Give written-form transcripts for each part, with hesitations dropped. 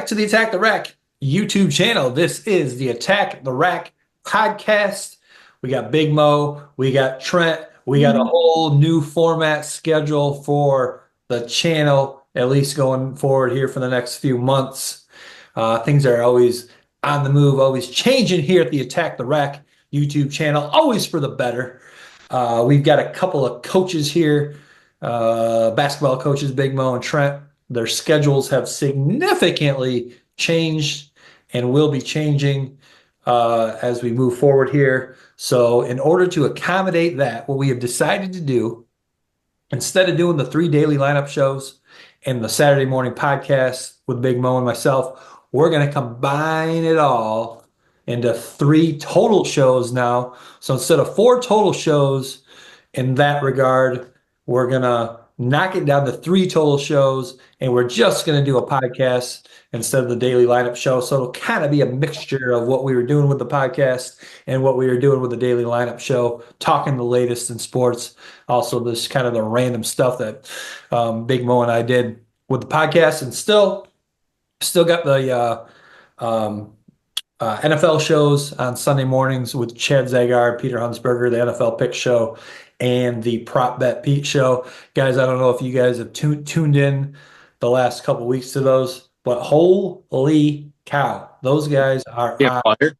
to the Attack the Rack YouTube channel. This is the Attack the Rack podcast. We got Big Mo, we got Trent, we got a whole new format schedule for the channel, at least going forward here for the next few months. Things are always on the move, always changing here at the Attack the Rack YouTube channel, always for the better. We've got a couple of coaches here, basketball coaches, Big Mo and Trent. Their schedules have significantly changed and will be changing as we move forward here. So in order to accommodate that, what we have decided to do, instead of doing the 3 daily lineup shows and the Saturday morning podcast with Big Mo and myself, we're going to combine it all into 3 total shows now. So instead of 4 total shows in that regard, we're going to knock it down to 3 total shows, and we're just going to do a podcast instead of the daily lineup show. So it'll kind of be a mixture of what we were doing with the podcast and what we were doing with the daily lineup show, talking the latest in sports. Also, this kind of the random stuff that Big Mo and I did with the podcast, and still got the NFL shows on Sunday mornings with Chad Zagar, Peter Hunsberger, the NFL Pick Show, and the Prop Bet Pete Show. Guys, I don't know if you guys have tuned in the last couple weeks to those, but holy cow, those guys are on fire.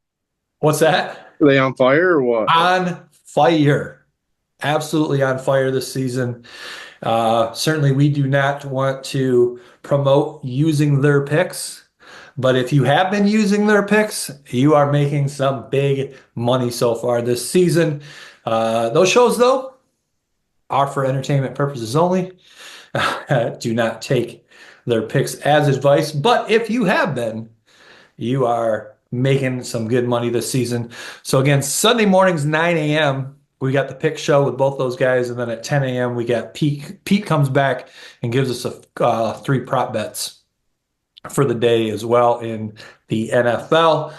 What's that? Are they on fire or what? On fire. Absolutely on fire this season. Certainly we do not want to promote using their picks, but if you have been using their picks, you are making some big money so far this season. Those shows, though, are for entertainment purposes only. Do not take their picks as advice. But if you have been, you are making some good money this season. So again, Sunday mornings, 9 a.m., we got the pick show with both those guys. And then at 10 a.m., we got Pete. Pete comes back and gives us 3 prop bets for the day as well in the NFL.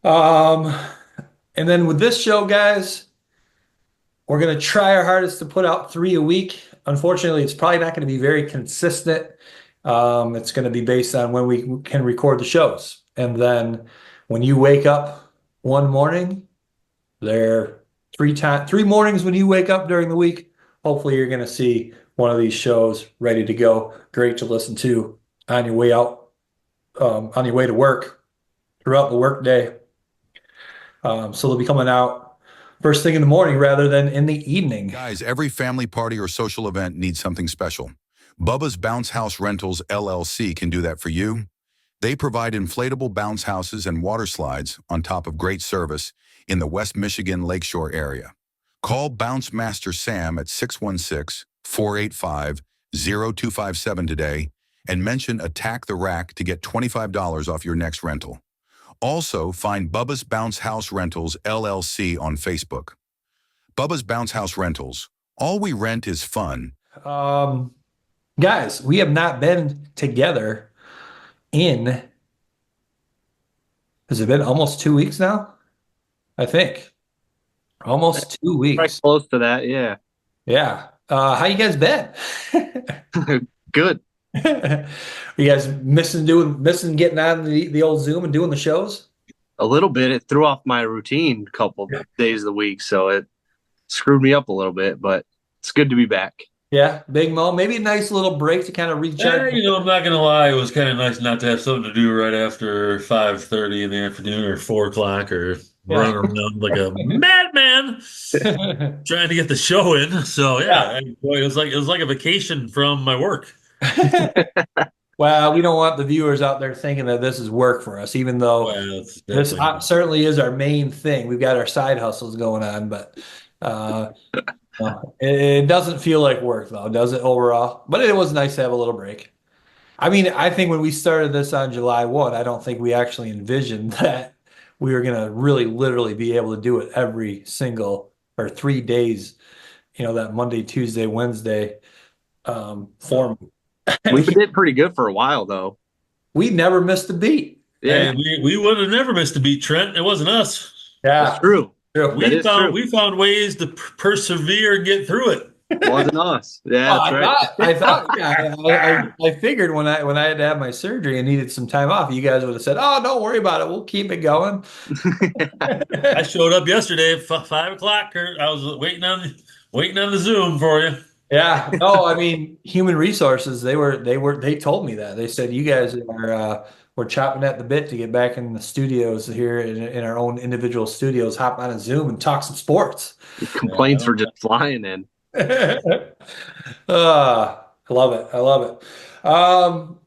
And then with this show, guys, we're going to try our hardest to put out 3 a week. Unfortunately, it's probably not going to be very consistent. It's going to be based on when we can record the shows. And then when you wake up one morning, there 3 mornings when you wake up during the week, hopefully you're going to see one of these shows ready to go. Great to listen to on your way out, on your way to work, throughout the workday. So they'll be coming out first thing in the morning rather than in the evening. Guys, every family party or social event needs something special. Bubba's Bounce House Rentals, LLC can do that for you. They provide inflatable bounce houses and water slides on top of great service in the West Michigan Lakeshore area. Call Bounce Master Sam at 616-485-0257 today and mention Attack the Rack to get $25 off your next rental. Also, find Bubba's Bounce House Rentals, LLC on Facebook. Bubba's Bounce House Rentals. All we rent is fun. Guys, we have not been together in, has it been almost 2 weeks now? I think. Almost 2 weeks. Right close to that, yeah. Yeah. How you guys been? Good. You guys missing getting on the old Zoom and doing the shows? A little bit. It threw off my routine a couple days of the week, so it screwed me up a little bit, but it's good to be back. Yeah, Big Mo, maybe a nice little break to kind of recharge. Yeah, I'm not going to lie. It was kind of nice not to have something to do right after 5:30 in the afternoon or 4 o'clock or run around like a madman trying to get the show in. So, yeah. It was like a vacation from my work. Well, we don't want the viewers out there thinking that this is work for us, even though this certainly is our main thing. We've got our side hustles going on, but it doesn't feel like work, though, does it, overall? But it was nice to have a little break. I mean, I think when we started this on July 1, I don't think we actually envisioned that we were going to really literally be able to do it every single or 3 days, that Monday, Tuesday, Wednesday form. We did pretty good for a while, though. We never missed a beat. Yeah, we would have never missed a beat, Trent. It wasn't us. Yeah, that's true. We found ways to persevere and get through it. Wasn't us. Yeah, Oh, that's right. yeah, I figured when I had to have my surgery and needed some time off, you guys would have said, "Oh, don't worry about it. We'll keep it going." I showed up yesterday at 5 o'clock, Kurt. I was waiting on the Zoom for you. Yeah, no, I mean, human resources, they told me that. They said you guys we're chopping at the bit to get back in the studios here in our own individual studios, hop on a Zoom and talk some sports. Yeah, I Complaints were don't just flying in. I love it. I love it. All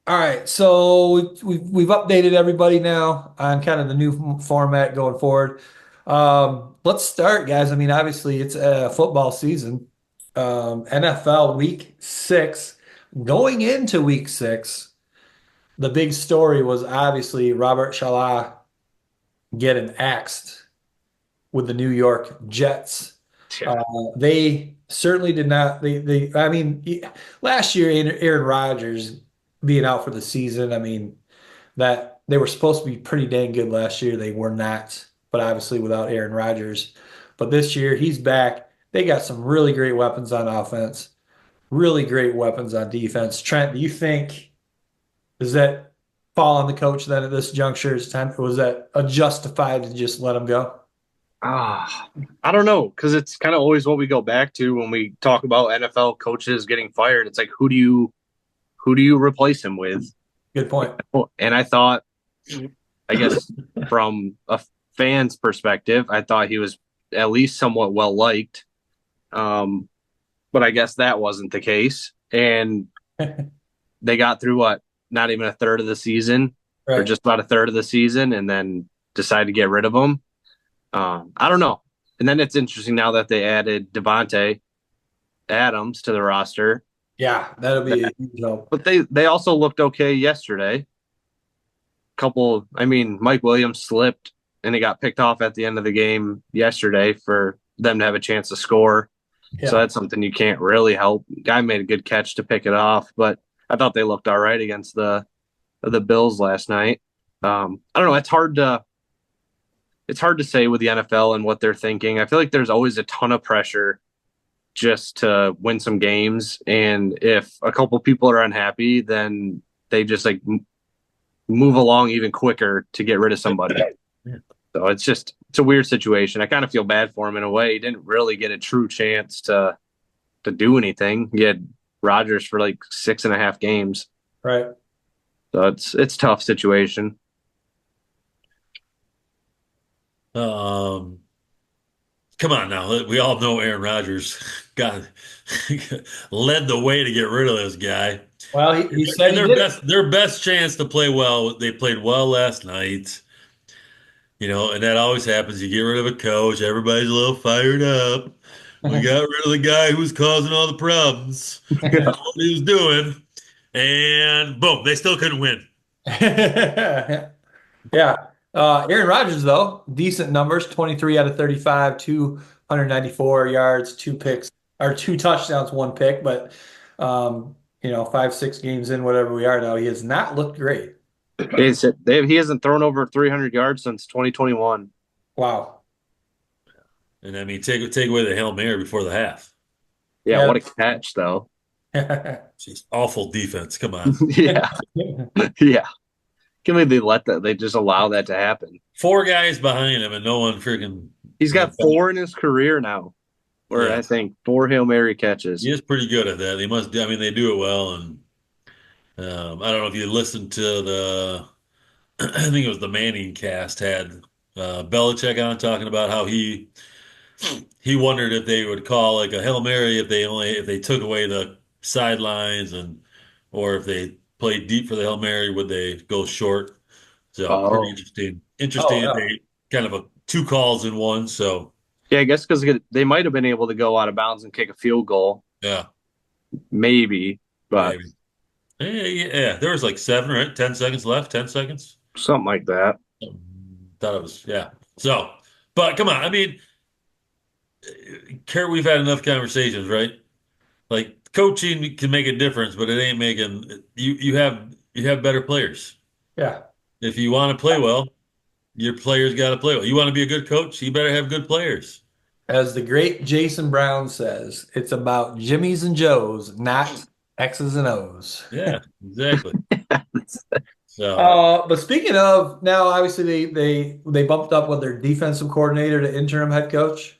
right, so we've updated everybody now on kind of the new format going forward. Let's start, guys. I mean, obviously it's football season. NFL Week 6. Going into Week 6, the big story was obviously Robert Salah getting axed with the New York Jets. Yeah. They certainly did not. I mean, last year, Aaron Rodgers being out for the season. I mean, that they were supposed to be pretty dang good last year. They were not, but obviously without Aaron Rodgers. But this year, he's back. They got some really great weapons on offense, really great weapons on defense. Trent, do you think does that fall on the coach then at this juncture? Is time was that a justified to just let him go? I don't know, because it's kind of always what we go back to when we talk about NFL coaches getting fired. It's like, who do you replace him with? Good point. And I thought, I guess from a fan's perspective, I thought he was at least somewhat well liked. But I guess that wasn't the case. And they got through not even a third of the season, or Right. just about a third of the season, and then decided to get rid of him. I don't know. And then it's interesting now that they added Devontae Adams to the roster. Yeah, that'll be a huge help. But they also looked okay yesterday. I mean, Mike Williams slipped and he got picked off at the end of the game yesterday for them to have a chance to score. Yeah. So that's something you can't really help. Guy made a good catch to pick it off, but I thought they looked all right against the Bills last night. I don't know. It's hard to say with the NFL and what they're thinking. I feel like there's always a ton of pressure just to win some games, and if a couple people are unhappy, then they just like move along even quicker to get rid of somebody. Yeah. So it's a weird situation. I kind of feel bad for him in a way. He didn't really get a true chance to do anything. He had Rodgers for like 6.5 games. Right. So it's a tough situation. Come on now. We all know Aaron Rodgers got led the way to get rid of this guy. Well, he said And he did. their best chance to play well, they played well last night. And that always happens. You get rid of a coach, everybody's a little fired up. We got rid of the guy who was causing all the problems. That's what he was doing. And boom, they still couldn't win. Yeah. Aaron Rodgers, though, decent numbers, 23 out of 35, 294 yards, 2 picks, or 2 touchdowns, 1 pick. But, 5, 6 games in, whatever we are now, he has not looked great. He hasn't thrown over 300 yards since 2021. Wow. And I mean, take away the Hail Mary before the half. Yeah, Yeah. what a catch, though. Jeez, awful defense. Come on. Yeah. Yeah. Can they just allow that to happen? 4 guys behind him and no one freaking. He's got 4 in his career now, or Yeah. I think 4 Hail Mary catches. He is pretty good at that. They do it well. And I don't know if you listened to I think it was the Manning cast had Belichick on talking about how he wondered if they would call like a Hail Mary if they took away the sidelines or if they played deep for the Hail Mary, would they go short? So pretty Oh. interesting. Oh, yeah. They kind of 2 calls in one. So Yeah, I guess because they might have been able to go out of bounds and kick a field goal, yeah, maybe, but maybe. Yeah, there was like 7 or 10 seconds left. 10 seconds. something like that. Thought it was So, but come on, I mean, Kurt, we've had enough conversations, right? Like coaching can make a difference, but it ain't making you have better players. Yeah. If you want to play well, your players got to play well. You want to be a good coach, you better have good players. As the great Jason Brown says, it's about Jimmys and Joes, not X's and O's. Yeah, exactly. So But speaking of, now obviously they bumped up with their defensive coordinator to interim head coach.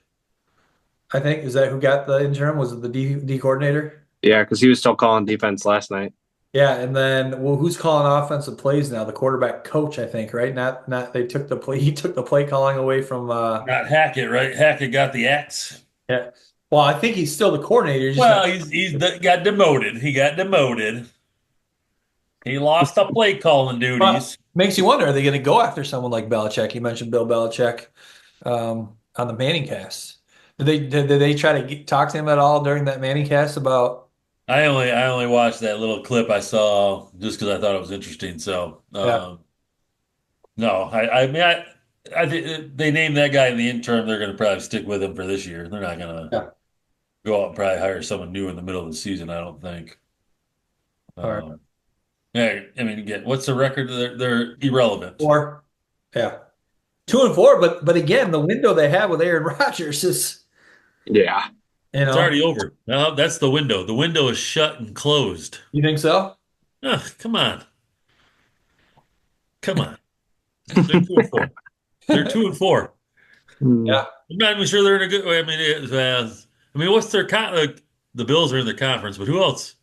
I think is that who got the interim? Was it the D coordinator? Yeah, because he was still calling defense last night. Yeah, and then well, who's calling offensive plays now? The quarterback coach, I think, right? Not they took the play. He took the play calling away from. not Hackett, right? Hackett got the axe. Yeah. Well, I think he's still the coordinator. He's just Well, not, got demoted. He got demoted. He lost the play calling but duties. makes you wonder: are they going to go after someone like Belichick? You mentioned Bill Belichick on the Manning cast. Did they try to talk to him at all during that Manning cast about? I only watched that little clip I saw just because I thought it was interesting. So Yeah. no, I mean I think they named that guy in the interim. They're going to probably stick with him for this year. They're not going to Yeah. go out and probably hire someone new in the middle of the season. I don't think. All right. Yeah, I mean, again, what's the record? They're irrelevant. 4. Yeah. 2-4, but again, the window they have with Aaron Rodgers is, Yeah. It's already over. Well, that's the window. The window is shut and closed. You think so? Come on. Come on. They're 2-4. They're 2-4. Yeah. I'm not even sure they're in a good way. I mean, what's their the Bills are in the conference, but who else?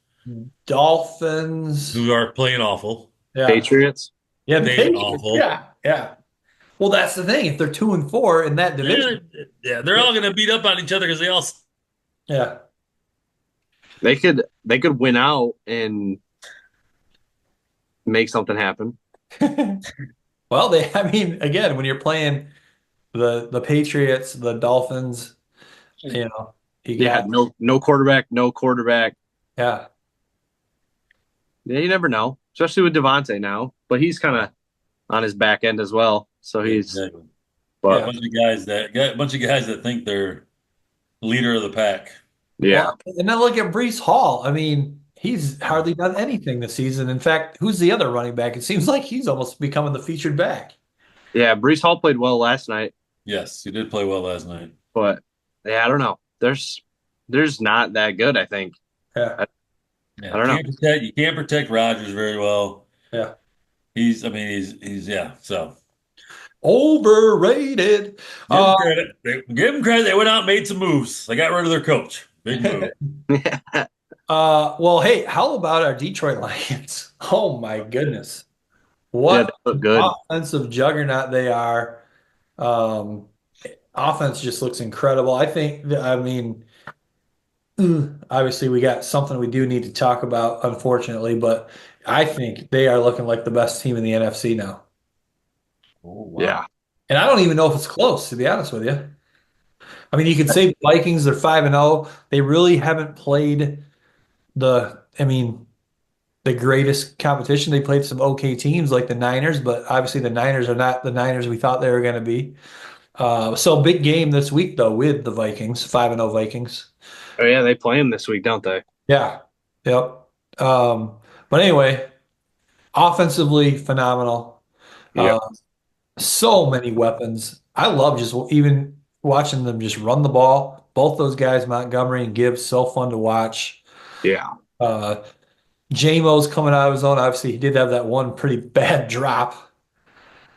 Dolphins. Who are playing awful? Yeah. Patriots. Yeah, the They Patriots. awful. Yeah. Yeah. Well, that's the thing. If they're 2-4 in that division, Yeah, they're all going to beat up on each other because they all. yeah. They could win out and make something happen. Well, I mean, again, when you're playing the Patriots, the Dolphins, you know, you Yeah, got no quarterback, no quarterback. yeah. Yeah, you never know, especially with Devontae now. But he's kind of on his back end as well. So he's. Exactly. But A bunch of guys that think they're leader of the pack. yeah, Well, and then look at Brees Hall. I mean, he's hardly done anything this season. In fact, who's the other running back? It seems like he's almost becoming the featured back. yeah. Brees Hall played well last night, Yes, he did play well last night. but yeah, I don't know. There's not that good. I think. Yeah. Yeah, I don't know. You can't protect Rodgers very well. Yeah. He's yeah. So Overrated. give him credit. Give him credit. They went out and made some moves. They got rid of their coach. Big move. Well, hey, how about our Detroit Lions? Oh my goodness. Yeah, What they look good. offensive juggernaut they are. Offense just looks incredible. I mean, obviously we got something we do need to talk about, unfortunately, but I think they are looking like the best team in the NFC now. Oh, wow. Yeah, And I don't even know if it's close, to be honest with you. I mean, you could say the Vikings, they're 5-0. They really haven't played the greatest competition. They played some okay teams like the Niners, but obviously the Niners are not the Niners we thought they were going to be. So big game this week though with the Vikings, 5-0 Vikings. oh yeah, they play him this week, don't they? Yeah. Yep. But anyway, offensively phenomenal. Yep. So many weapons. I love just even watching them just run the ball. Both those guys, Montgomery and Gibbs, so fun to watch. Yeah, JMO's coming out of his own. Obviously, he did have that one pretty bad drop.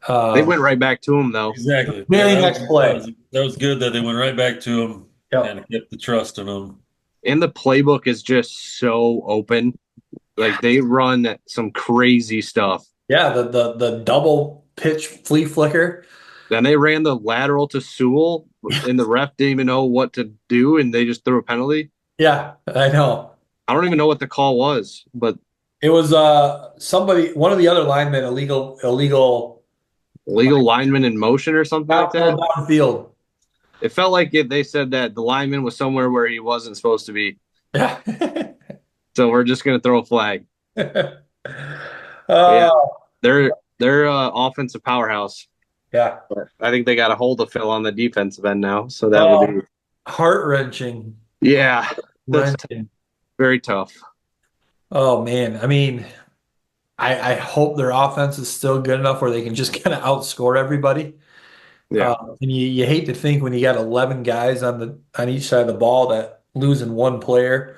they went right back to him though. Exactly. Very That next play. That was good that they went right back to him Yep. and kept the trust in him. And the playbook is just so open. Like they run some crazy stuff. Yeah, the double pitch flea flicker. Then they ran the lateral to Sewell, and the ref didn't even know what to do, and they just threw a penalty. Yeah, I know. I don't even know what the call was, but It was one of the other linemen, illegal legal lineman in motion or something like that. downfield. It felt like they said that the lineman was somewhere where he wasn't supposed to be. Yeah. So we're just going to throw a flag. Yeah. They're offensive powerhouse. Yeah. But I think they got a hold of Phil on the defensive end now. So that would be Heart-wrenching. yeah, that's Wrenching. very tough. Oh man. I mean, I hope their offense is still good enough where they can just kind of outscore everybody. Yeah. And you hate to think when you got 11 guys on each side of the ball that losing one player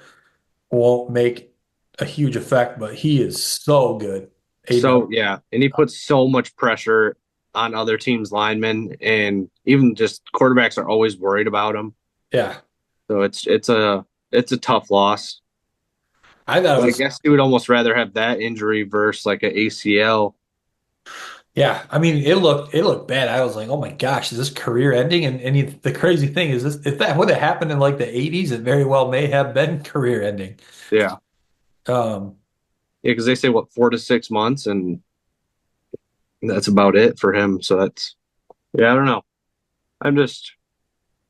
won't make a huge effect, but he is so good. Aiden. So yeah, and he puts so much pressure on other teams' linemen, and even just quarterbacks are always worried about him. Yeah. So it's a tough loss. I thought it But I was, guess you would almost rather have that injury versus like an ACL. yeah. I mean, it looked bad. I was like, oh my gosh, is this career ending? The crazy thing is this, if that would have happened in like the 80s, it very well may have been career ending. Yeah, Um, yeah, because they say what 4 to 6 months, and that's about it for him. So that's yeah, I don't know. I'm just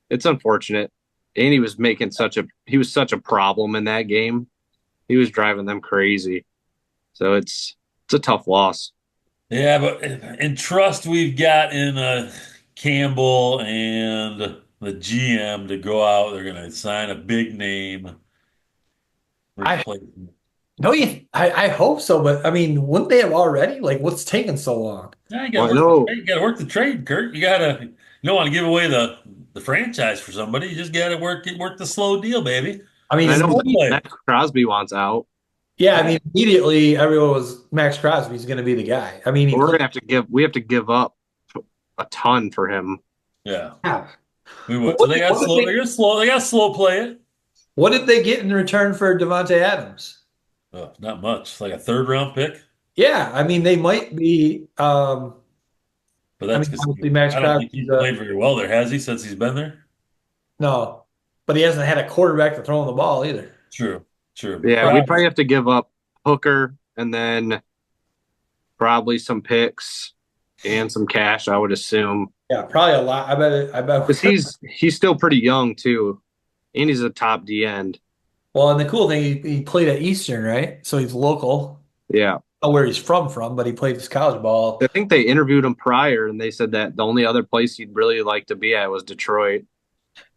it's unfortunate. And he was such a problem in that game. He was driving them crazy. So it's a tough loss. Yeah, but in trust we've got in Campbell and the GM to go out. They're going to sign a big name I replacement. no, I hope so, but I mean, wouldn't they have already? Like, what's taking so long? Yeah, you got Well, to I work the know trade. You got to work the trade, Kurt. You don't want to give away the franchise for somebody. You just got to work the slow deal, baby. I mean, I know Slow play. Max Crosby wants out. yeah, I Yeah. mean, immediately everyone was Max Crosby's going to be the guy. I mean, he But we're played. gonna have to give up a ton for him. Yeah. Yeah. We But would. So they got what did slow. They got slow. They got slow play it. what did they get in return for Devontae Adams? Oh, not much. It's like a third round pick, Yeah, I mean, they might be. but I that's mean, because obviously Max I don't think Crosby's he's played very well there, has he? Since he's been there. no, but he hasn't had a quarterback to throw him the ball either. True. True. But Yeah, we'd probably Crowder. have to give up Hooker and then probably some picks and some cash, I would assume. Yeah, probably a lot. I bet. Because he's still pretty young too. And he's a top D end. Well, and the cool thing, he played at Eastern, right? So he's local. Yeah. Not where he's from, but he played his college ball. I think they interviewed him prior and they said that the only other place he'd really like to be at was Detroit.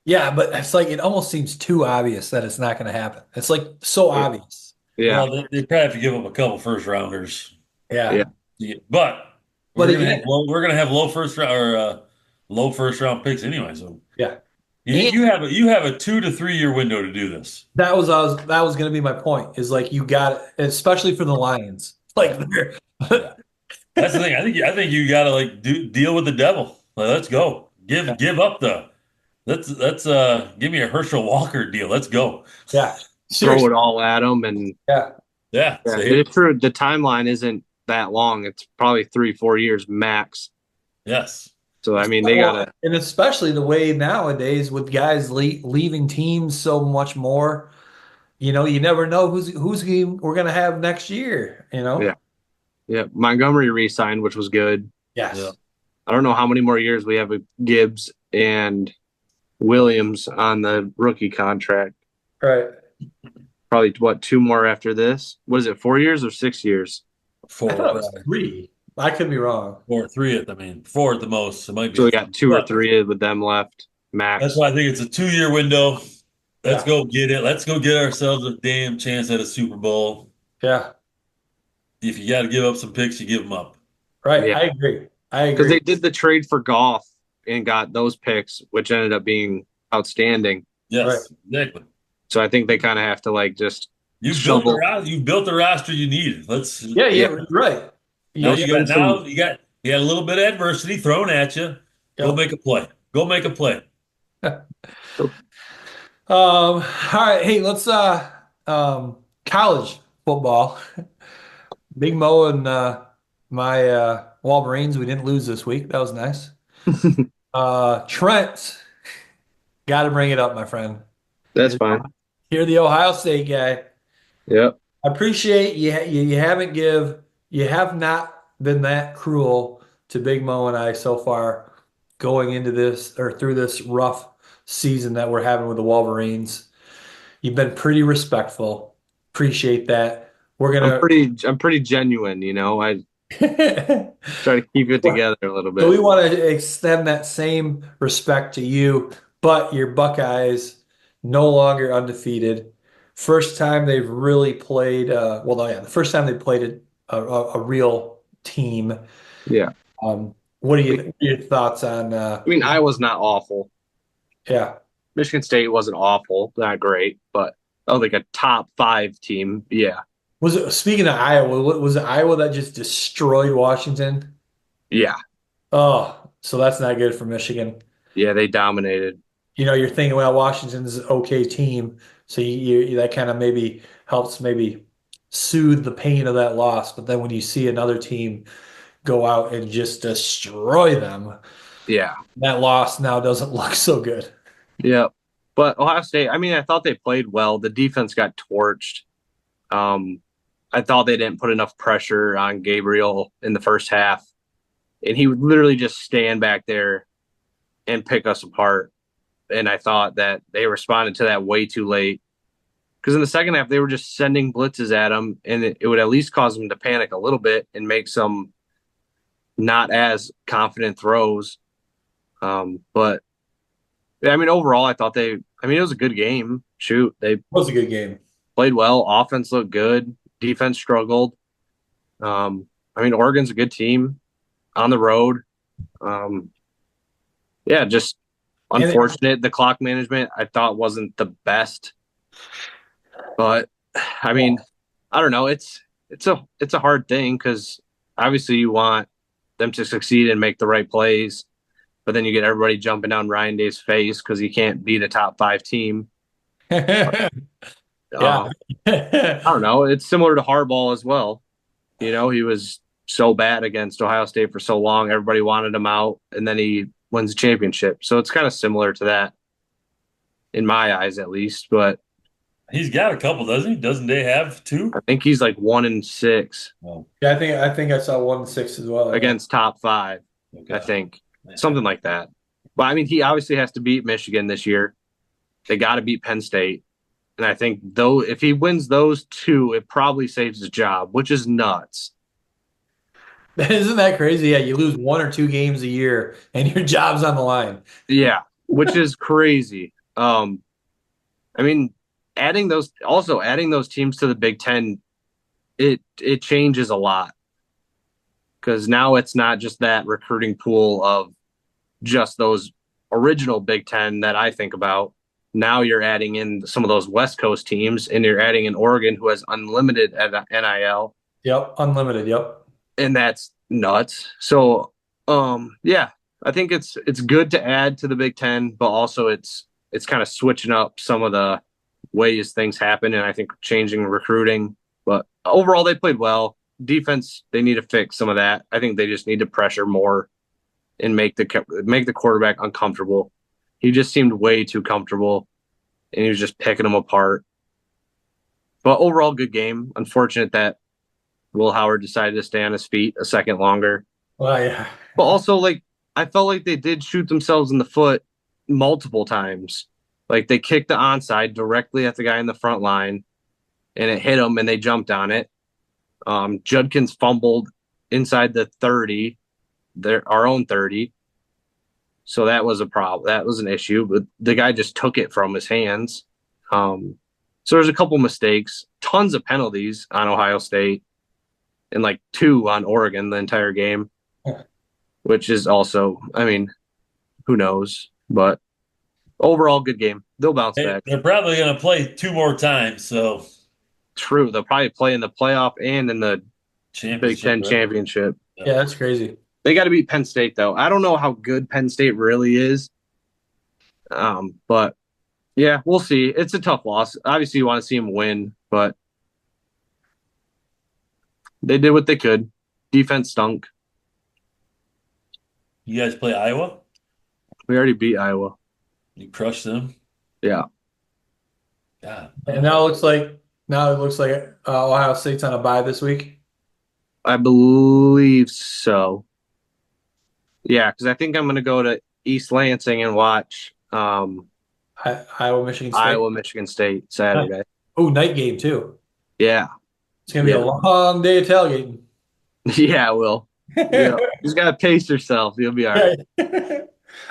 Yeah, but it's like it almost seems too obvious that it's not going to happen. It's like so obvious. Yeah. Well, they probably have to give up a couple first rounders. Yeah. Yeah. Yeah, but But have again, low first round or low first round picks anyway. So yeah. you, And you have a 2 to 3 year window to do this. that was going to be my point is like you got it, especially for the Lions. Like they're Yeah. That's the thing. I think you got to like deal with the devil. Like, let's go. Give up the let's give me a Herschel Walker deal. Let's go. yeah. Throw Seriously. it all at him and Yeah. Yeah. yeah, So it's true. The timeline isn't that long. It's probably 3-4 years max. yes. So I mean they gotta And especially the way nowadays with guys leaving teams so much more, you never know we're going to have next year, yeah. Yeah. Montgomery re-signed, which was good. Yes. Yeah. I don't know how many more years we have with Gibbs and Williams on the rookie contract. Right. Probably what, 2 more after this? What is it, 4 years or 6 years? I Four, thought it was probably. 3. I could be wrong. 4 or 3 at four at the most. It might be. So we got 2 or But 3 with them left, max. that's why I think it's a 2 year window. Let's Yeah. go get it. Let's go get ourselves a damn chance at a Super Bowl. Yeah. If you got to give up some picks, you give them up. Right. Yeah. I agree. Because they did the trade for golf and got those picks, which ended up being outstanding. Yes, exactly. So I think they kind of have to like just You've shovel. built the roster you needed. Let's. Yeah, right. Now Yeah. you got a little bit of adversity thrown at you. Go Yep. make a play. Go make a play. All right. Hey, let's college football. Big Mo and my Wolverines, we didn't lose this week. That was nice. Trent, got to bring it up, my friend. That's fine. You're the Ohio State guy. Yep. I appreciate you have not been that cruel to Big Mo and I so far going into this or through this rough season that we're having with the Wolverines. You've been pretty respectful. Appreciate that. We're I'm pretty genuine, I gonna try to keep it together a little So we bit. want to extend that same respect to you, but your Buckeyes no longer undefeated. First time they've really played, the first time they played a real team. Yeah. What are your thoughts on? I mean, Iowa's not awful. Yeah, Michigan State wasn't awful, not great, but like a top 5 team. Yeah, was it speaking of Iowa? Was it Iowa that just destroyed Washington? yeah, Oh, so that's not good for Michigan. yeah. They dominated. You're thinking, well, Washington's an okay team, so that kind of maybe helps maybe soothe the pain of that loss. But then when you see another team go out and just destroy them, Yeah, that loss now doesn't look so good. yeah. But Ohio State, I mean, I thought they played well. The defense got torched. Um, I thought they didn't put enough pressure on Gabriel in the first half, and he would literally just stand back there and pick us apart. And I thought that they responded to that way too late. Because in the second half, they were just sending blitzes at him, and it would at least cause him to panic a little bit and make some not as confident throws. But yeah, I mean, overall, I thought it was a good game. Shoot, they It was a good game. played well. Offense looked good. Defense struggled. I mean, Oregon's a good team on the road. Yeah, just unfortunate. The clock management I thought wasn't the best, but I mean, I don't know. It's a hard thing because obviously you want them to succeed and make the right plays, but then you get everybody jumping down Ryan Day's face because he can't beat a top 5 team. Yeah. I don't know. It's similar to Harbaugh as well. He was so bad against Ohio State for so long. Everybody wanted him out, and then he wins the championship. So it's kind of similar to that, in my eyes, at least. But He's got a couple, doesn't he? Doesn't they have 2? I think he's like 1-6 Oh, Yeah, I think I saw 1-6 as well. against top 5. okay. I think something like that. But I mean, he obviously has to beat Michigan this year. They got to beat Penn State. And I think though if he wins those 2, it probably saves his job, which is nuts. Isn't that crazy? Yeah, you lose 1 or 2 games a year and your job's on the line. Yeah, which is crazy. I mean, adding those teams to the Big Ten, it changes a lot because now it's not just that recruiting pool of just those original Big Ten that I think about. Now you're adding in some of those West Coast teams, and you're adding in Oregon, who has unlimited NIL. Yep, unlimited. Yep. And that's nuts. So, yeah, I think it's good to add to the Big Ten, but also it's kind of switching up some of the ways things happen, and I think changing recruiting. But overall, they played well. Defense, they need to fix some of that. I think they just need to pressure more and make the quarterback uncomfortable. He just seemed way too comfortable, and he was just picking them apart. But overall, good game. Unfortunate that Will Howard decided to stay on his feet a second longer. Well, yeah. But also, I felt like they did shoot themselves in the foot multiple times. Like, they kicked the onside directly at the guy in the front line, and it hit him, and they jumped on it. Judkins fumbled inside the 30, our own 30. So that was a problem. That was an issue, but the guy just took it from his hands. So there's a couple mistakes, tons of penalties on Ohio State, and 2 on Oregon the entire game, which is also, I mean, who knows? But overall, good game. They'll bounce back. They're probably going to play 2 more times, so True. They'll probably play in the playoff and in the Big Ten championship. Yeah, that's crazy. They got to beat Penn State, though. I don't know how good Penn State really is. But, yeah, we'll see. It's a tough loss. Obviously, you want to see them win, but they did what they could. Defense stunk. You guys play Iowa? We already beat Iowa. You crushed them? Yeah. God. And now it looks like Ohio State's on a bye this week. I believe so. Yeah, because I think I'm going to go to East Lansing and watch Iowa, Michigan State. Iowa, Michigan State Saturday. Oh, night game too. Yeah. It's gonna be a long day of tailgating. Yeah, Will. Yeah. You just got to pace yourself. You'll be all right.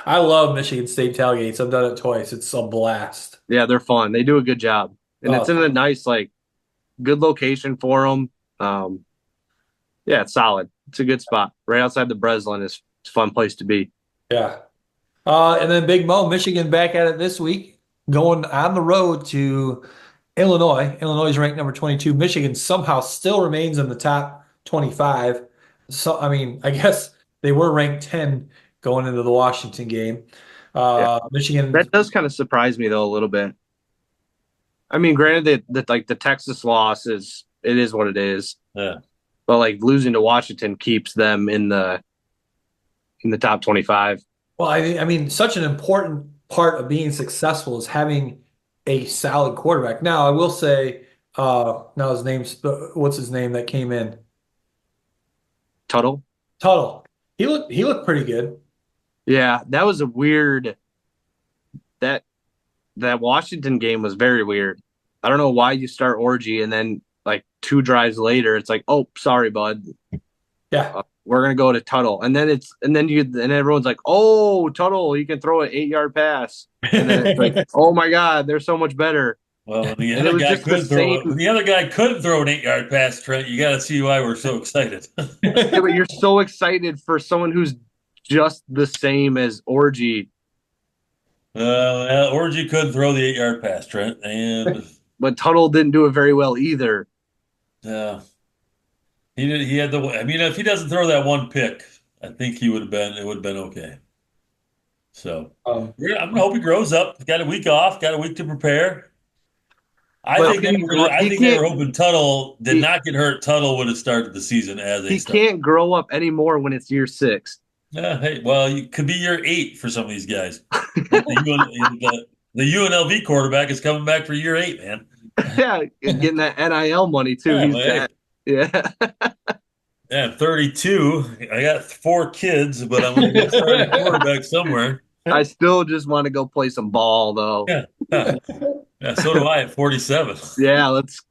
I love Michigan State tailgates. I've done it twice. It's a blast. Yeah, they're fun. They do a good job. And it's in a nice, good location for them. Yeah, it's solid. It's a good spot. Right outside the Breslin is It's a fun place to be. Yeah. And then Big Mo, Michigan back at it this week, going on the road to Illinois. Illinois is ranked number 22. Michigan somehow still remains in the top 25. So, I mean, I guess they were ranked 10 going into the Washington game. Yeah. Michigan. That does kind of surprise me though a little bit. I mean, granted that like the Texas loss it is what it is. Yeah. But like losing to Washington keeps them in the top 25. Well, I mean, such an important part of being successful is having a solid quarterback. Now, I will say, now what's his name that came in? Tuttle. Tuttle. He looked pretty good. Yeah, that was a weird that Washington game was very weird. I don't know why you start Orgy and then like 2 drives later it's like, "Oh, sorry, bud. Yeah. We're going to go to Tuttle." And then everyone's like, "Oh, Tuttle, he can throw an 8-yard pass." And then it's like, "Oh my god, they're so much better." Well, when the And it other was guy just the couldn't same. when the other guy couldn't throw an 8-yard pass, Trent, you got to see why we're so excited. Yeah, but you're so excited for someone who's just the same as Orgy. Orgy couldn't throw the 8-yard pass, Trent, and But Tuttle didn't do it very well either. he did. He had the. I mean, if he doesn't throw that one pick, I think it would have been okay. So yeah, I'm gonna hope he grows up. Got a week off. Got a week to prepare. I But think they were hoping Tuttle did not get hurt. Tuttle would have started the season as a he starter. can't grow up anymore when it's year 6. Hey, well, you could be year 8 for some of these guys. The UNLV quarterback is coming back for year 8, man. Yeah, and getting that NIL money too. Yeah, He's but hey. that. Yeah. Yeah, I'm 32. I got 4 kids, but I'm going to get starting quarterback somewhere. I still just want to go play some ball though. Yeah. Yeah, so do I at 47. Yeah, let's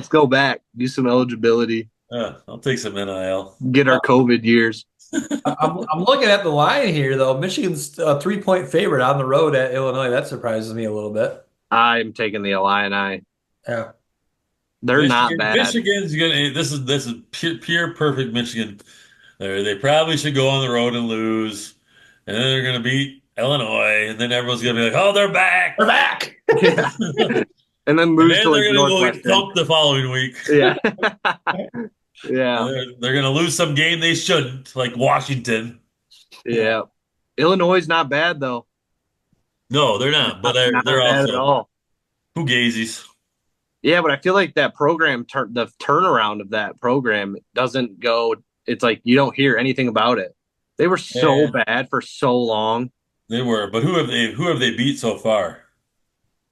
go back. Do some eligibility. I'll take some NIL. Get our COVID years. I'm looking at the line here, though. Michigan's a 3-point favorite on the road at Illinois. That surprises me a little bit. I'm taking the Illini. Yeah. They're not bad. Michigan's gonna. This is pure perfect Michigan. They probably should go on the road and lose, and then they're gonna beat Illinois, and then everyone's gonna be like, "Oh, they're back! They're back!" Yeah. And then lose to like they're gonna go get Northwestern. thumped the following week. Yeah. Yeah. They're gonna lose some game they shouldn't, like Washington. Yeah. Illinois is not bad though. No, they're not. But they're bad also at all. Fugazis. Yeah, but I feel like that program, the turnaround of that program doesn't go. It's like you don't hear anything about it. They were so bad for so long. They were, but who have they beat so far?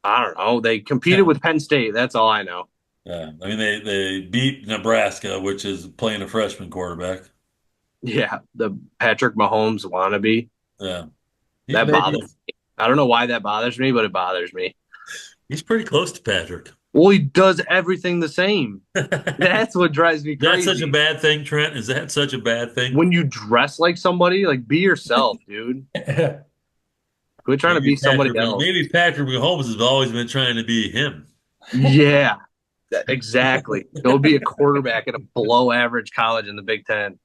I don't know. They competed with Penn State. That's all I know. Yeah, I mean they beat Nebraska, which is playing a freshman quarterback. Yeah, the Patrick Mahomes wannabe. Yeah, That bothers me. I don't know why that bothers me, but it bothers me. He's pretty close to Patrick. Well, he does everything the same. That's what drives me crazy. That's such a bad thing, Trent? Is that such a bad thing? When you dress like somebody, like be yourself, dude. Quit trying to be somebody else. Maybe Patrick Mahomes has always been trying to be him. Yeah, exactly. Go be a quarterback at a below average college in the Big Ten.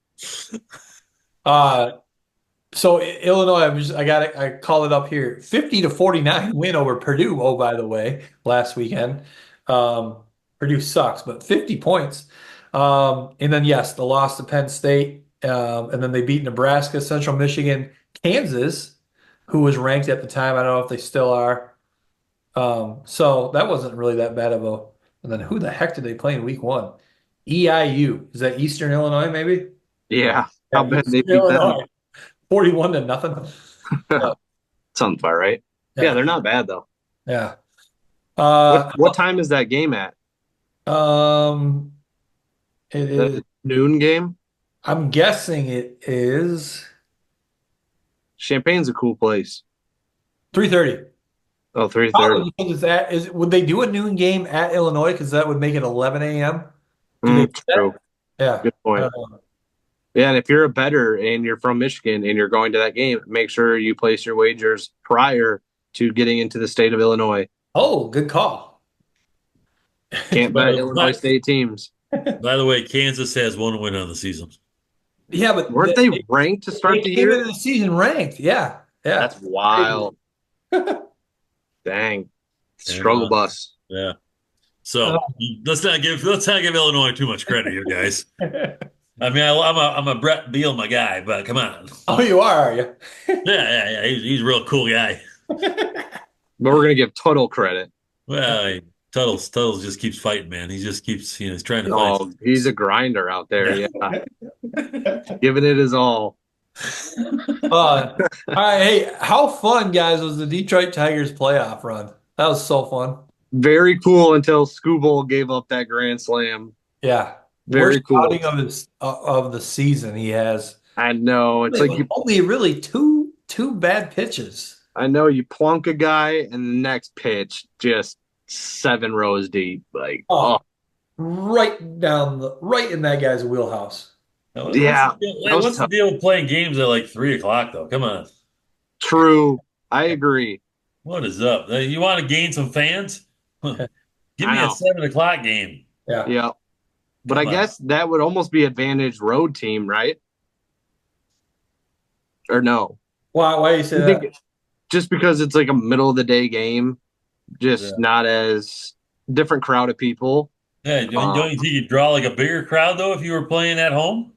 So Illinois, I called it up here. 50-49 win over Purdue. Oh, by the way, last weekend. Purdue sucks, but 50 points. And then yes, the loss to Penn State. And then they beat Nebraska, Central Michigan, Kansas, who was ranked at the time. I don't know if they still are. So that wasn't really that bad of a. And then who the heck did they play in week 1? EIU. Is that Eastern Illinois, maybe? Yeah. How bad they beat them? 41-0. Sounds about right. Yeah, they're not bad though. Yeah. What time is that game at? It is noon game. I'm guessing it is Champagne's a cool place. 3:30. Oh, 3:30. Would they do a noon game at Illinois? Because that would make it 11 a.m. True. Yeah. Good point. Yeah, and if you're a bettor and you're from Michigan and you're going to that game, make sure you place your wagers prior to getting into the state of Illinois. Oh, good call. Can't bet Illinois State teams. By the way, Kansas has 1 win on the season. Yeah, but Weren't they ranked to start they the came year? into the season ranked. Yeah. Yeah. That's wild. Dang. Struggle bus. Yeah. So let's not give Illinois too much credit here, guys. I mean, I'm a Brett Bielema guy, but come on. Oh, you are you? Yeah. He's a real cool guy. But we're gonna give Tuttle credit. Well, Tuttle's just keeps fighting, man. He just keeps, he's trying to fight. Oh, he's a grinder out there. Yeah. Giving it his all. All right. Hey, how fun, guys, was the Detroit Tigers playoff run? That was so fun. Very cool until Skubal gave up that grand slam. Yeah. Very Worst cool. outing of the season he has. I know. It's like you only really two bad pitches. I know you plunk a guy and the next pitch just 7 rows deep. Like right in that guy's wheelhouse. Yeah. What's the deal with playing games at like 3:00 though? Come on. True. I agree. What is up? You want to gain some fans? Give me I a know. 7:00 game. Yeah. Yeah. But I Come on. guess that would almost be advantage road team, right? Or no? Why do you say I that? think just because it's like a middle of the day game, just not as different crowd of people. Yeah, don't you think you'd draw like a bigger crowd though if you were playing at home?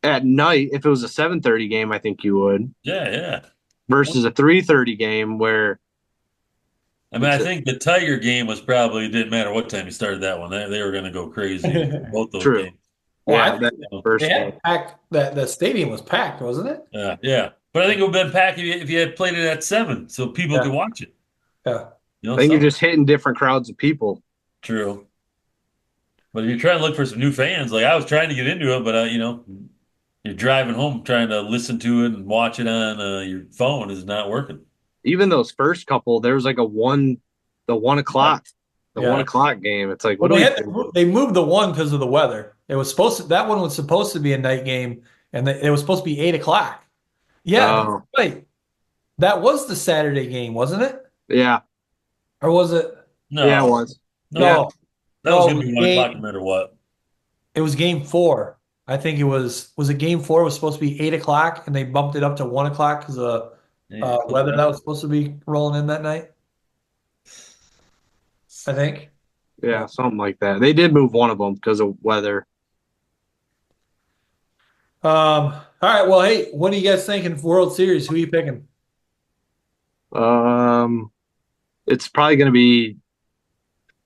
At night, if it was a 7:30 game, I think you would. Yeah. Versus a 3:30 game where I mean, I think the Tiger game was probably, it didn't matter what time you started that one. They were going to go crazy. Both those True. games. Well, that first they game. had packed the stadium was packed, wasn't it? Yeah. But I think it would have been packed if you had played it at 7 so people could watch it. Yeah. You know, I think you're just hitting different crowds of people. True. But if you're trying to look for some new fans, like I was trying to get into it, but you're driving home trying to listen to it and watch it on your phone is not working. Even those first couple, there was like the 1 o'clock, 1 o'clock game. It's like, Well, they moved the one because of the weather. That one was supposed to be a night game, and it was supposed to be 8:00. Yeah, right. That was the Saturday game, wasn't it? Yeah. Or was it? No. Yeah, it was. No. That was going to be 1 o'clock no matter what. It was game 4. I think it was it game 4 was supposed to be 8:00, and they bumped it up to 1:00 because of weather that was supposed to be rolling in that night. I think. Yeah, something like that. They did move one of them because of weather. All right. Well, hey, what are you guys thinking? World Series? Who are you picking? It's probably going to be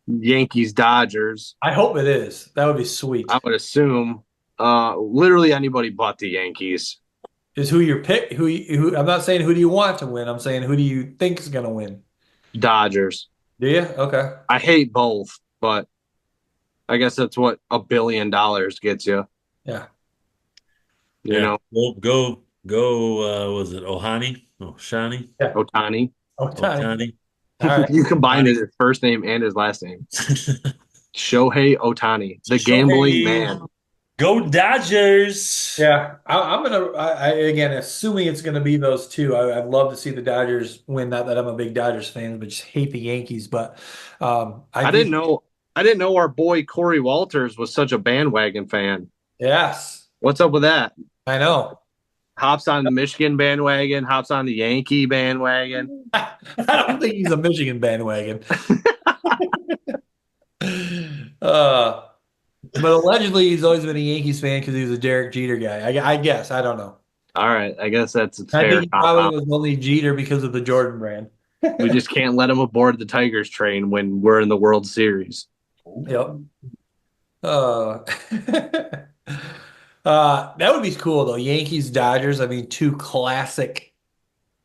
Yankees Dodgers. I hope it is. That would be sweet. I would assume. Literally anybody but the Yankees. Is who your pick? Who? I'm not saying who do you want to win. I'm saying who do you think is going to win? Dodgers. Do you? Okay. I hate both, but I guess that's what $1 billion gets you. Yeah. You know. Go. Was it Ohani? Oh, Shani? Yeah. Otani. Otani. All right. You combined his first name and his last name. Shohei Otani, the gambling man. Go Dodgers! Yeah, I'm gonna. Again, assuming it's gonna be those two. I'd love to see the Dodgers win. Not that I'm a big Dodgers fan, but just hate the Yankees. But I didn't know. I didn't know our boy Corey Walters was such a bandwagon fan. Yes, What's up with that? I know. Hops on the Michigan bandwagon. Hops on the Yankee bandwagon. I don't think he's a Michigan bandwagon. But allegedly, he's always been a Yankees fan because he was a Derek Jeter guy. I guess. I don't know. All right, I guess that's a I fair. think he probably was only Jeter because of the Jordan brand. We just can't let him aboard the Tigers train when we're in the World Series. Yep. That would be cool though. Yankees, Dodgers. I mean, two classic,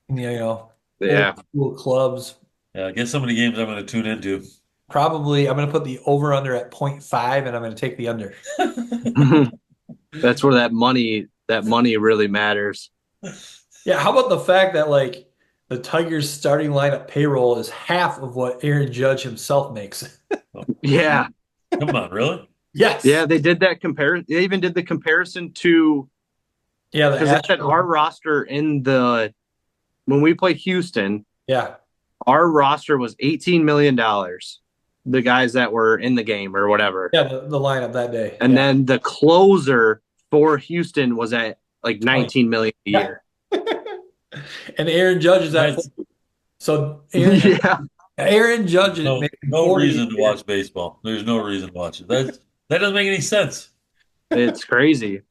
Yeah. old school clubs. Yeah, I guess some of the games I'm going to tune into. Probably, I'm going to put the over under at 0.5, and I'm going to take the under. That's where that money really matters. Yeah. How about the fact that like the Tigers' starting lineup payroll is half of what Aaron Judge himself makes? Yeah. Come on, really? Yes. Yeah, they did that comparison. They even did the comparison to because they said our roster when we play Houston. Yeah. Our roster was $18 million. The guys that were in the game or whatever. Yeah, the lineup that day. And then the closer for Houston was at like 19 million a Yeah. year. And Aaron Judge is at That's 40. So Aaron, Yeah, Aaron Judge is no, making no 40 reason to a year. watch baseball. There's no reason to watch it. That doesn't make any sense. it's crazy.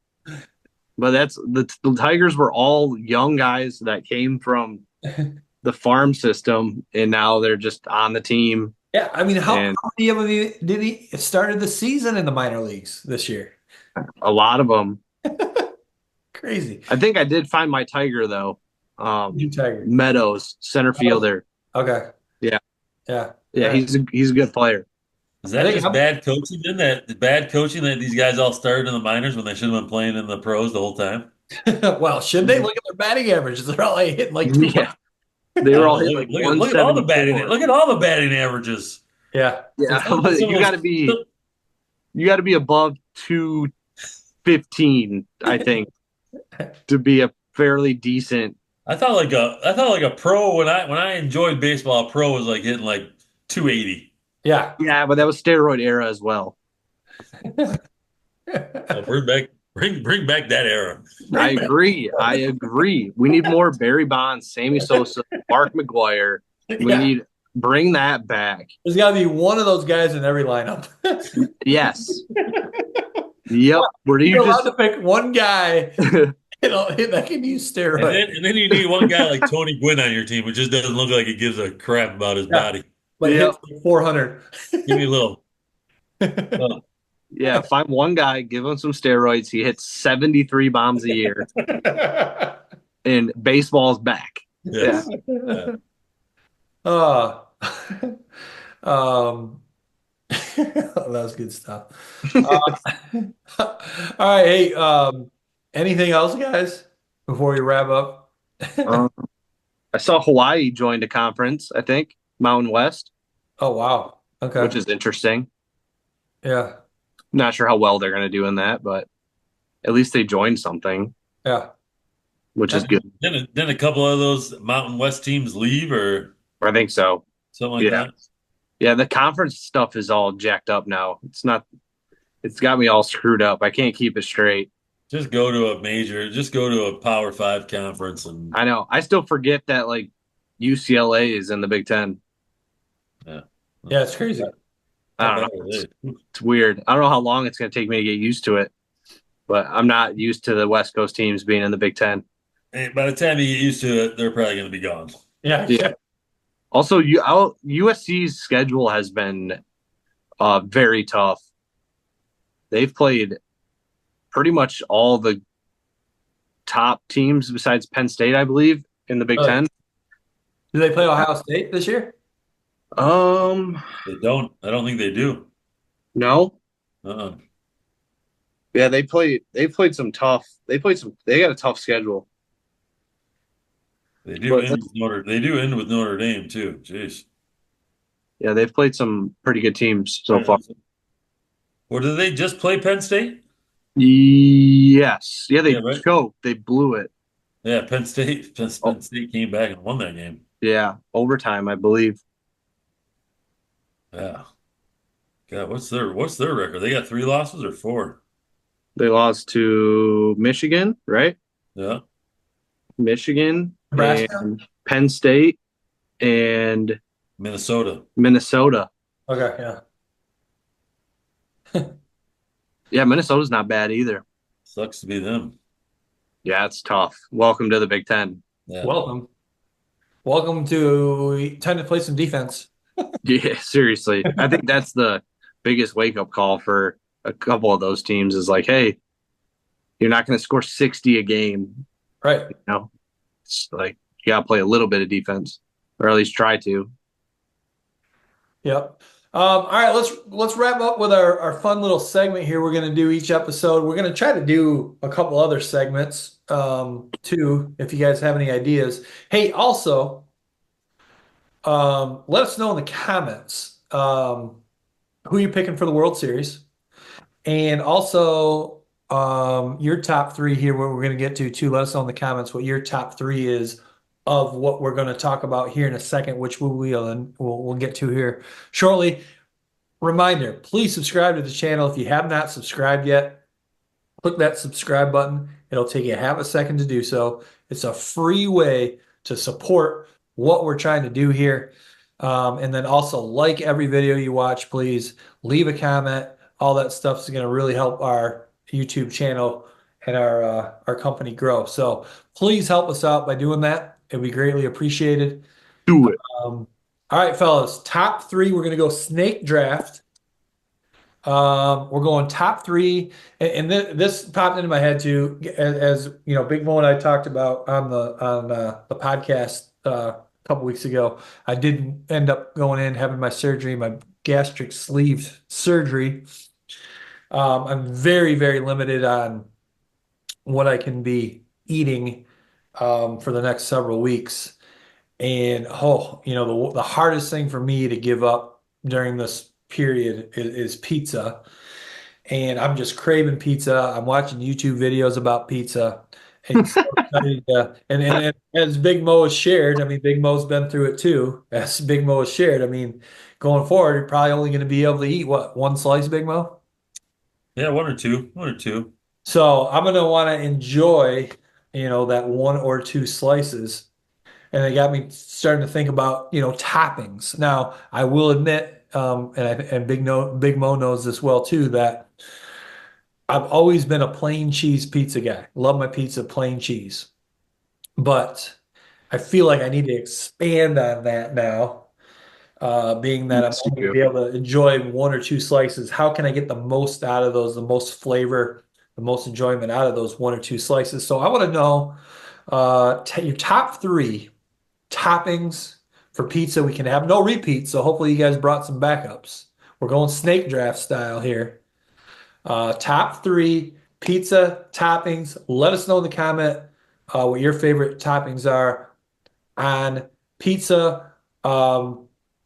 But the Tigers were all young guys that came from the farm system, and now they're just on the team. Yeah, I mean, how And many of them did he started the season in the minor leagues this year? a lot of them. Crazy. I think I did find my Tiger though. You Tiger. Meadows, center fielder. Okay. Yeah. Yeah. Yeah, All right. he's a good player. Is I that think just I'm- bad coaching? Then that bad coaching that these guys all started in the minors when they should have been playing in the pros the whole time? Well, should they look at their batting averages? They're all like hitting like Yeah, they were all hitting like Look at all the batting. 174. Look at all the batting averages. Yeah. Yeah, Some but of you those- got to be above 215, I think, to be a fairly decent. I thought like a pro when I enjoyed baseball. A pro was like hitting like 280. Yeah. Yeah, but that was steroid era as well. Oh, bring back that era. I agree. We need more Barry Bonds, Sammy Sosa, Mark McGuire. We Yeah. need bring that back. There's got to be one of those guys in every lineup. Yes. Yep. Where do You're you allowed just to pick one guy, that can use steroids. And then you need one guy like Tony Gwynn on your team, who just doesn't look like he gives a crap about his body. But Yeah. hits 400. Give me a little. yeah, find one guy, give him some steroids. He hits 73 bombs a year, and baseball's back. Yes. Uh, that was good stuff. All right, hey, anything else, guys, before we wrap up? I saw Hawaii joined a conference, I think, Mountain West, Oh, wow. Okay. which is interesting. Yeah. Not sure how well they're going to do in that, but at least they joined something, Yeah. which is good. Then a couple of those Mountain West teams leave or I think so. something like Yeah. that. Yeah, the conference stuff is all jacked up now. It's got me all screwed up. I can't keep it straight. Just go to a major. Just go to a Power 5 conference and I know. I still forget that like UCLA is in the Big Ten. Yeah, it's crazy. I don't know. It's weird. I don't know how long it's going to take me to get used to it, but I'm not used to the West Coast teams being in the Big Ten. And by the time you get used to it, they're probably going to be gone. Yeah. Yeah. Also, USC's schedule has been very tough. They've played pretty much all the top teams besides Penn State, I believe, in the Big Oh. Ten. Do they play Ohio State this year? They don't. I don't think they do. No. Uh-uh. Yeah, they played some tough. They got a tough schedule. They do But- end with They do end with Notre Dame too. Jeez. Yeah, they've played some pretty good teams so far. Or did they just play Penn State? Yes. Yeah, they Yeah, right. choked. They blew it. Yeah, Penn State. Penn State came back and won that game. Yeah, overtime, I believe. Yeah. God, what's their record? They got 3 losses or 4? They lost to Michigan, right? Yeah. Michigan, Nebraska? and Penn State, and Minnesota. Minnesota. Okay, yeah. Yeah, Minnesota's not bad either. Sucks to be them. Yeah, it's tough. Welcome to the Big Ten. Yeah. Welcome. Welcome to time to play some defense. Yeah, seriously. I think that's the biggest wake-up call for a couple of those teams is like, hey, you're not going to score 60 a game. Right. You know, it's like you got to play a little bit of defense, or at least try to. Yep. All right, let's wrap up with our fun little segment here. We're going to do each episode. We're going to try to do a couple other segments too, if you guys have any ideas. Hey, also, let us know in the comments who you're picking for the World Series, and also your top 3 here. What we're going to get to too. Let us know in the comments what your top 3 is of what we're going to talk about here in a second, which we'll get to here shortly. Reminder, please subscribe to the channel if you have not subscribed yet. click that subscribe button. It'll take you half a second to do so. It's a free way to support what we're trying to do here. And then also like every video you watch, please. Leave a comment. All that stuff is going to really help our YouTube channel and our company grow. So please help us out by doing that. It'd be greatly appreciated. Do it. All right, fellas. Top three. We're going to go snake draft. We're going top three, and this popped into my head too, as you know, Big Mo and I talked about on the podcast a couple weeks ago. I did end up going in having my surgery, my gastric sleeve surgery. I'm very, very limited on what I can be eating for the next several weeks. And the hardest thing for me to give up during this period is pizza. And I'm just craving pizza. I'm watching YouTube videos about pizza. And so excited and as Big Mo has shared, I mean, Big Mo's been through it too. As Big Mo has shared, I mean, going forward, you're probably only going to be able to eat what, one slice, Big Mo? Yeah, one or two. So I'm going to want to enjoy, that one or two slices. And it got me starting to think about, toppings. Now, I will admit, and Big Mo knows this well too, that I've always been a plain cheese pizza guy. Love my pizza plain cheese. But I feel like I need to expand on that now, being that I'm Yes, only you going to be able to enjoy one or two slices. How can I get the most out of those, the most flavor, the most enjoyment out of those one or two slices? So I want to know your top three toppings for pizza. We can have no repeats, so hopefully you guys brought some backups. We're going snake draft style here. Top three pizza toppings. Let us know in the comment what your favorite toppings are on pizza.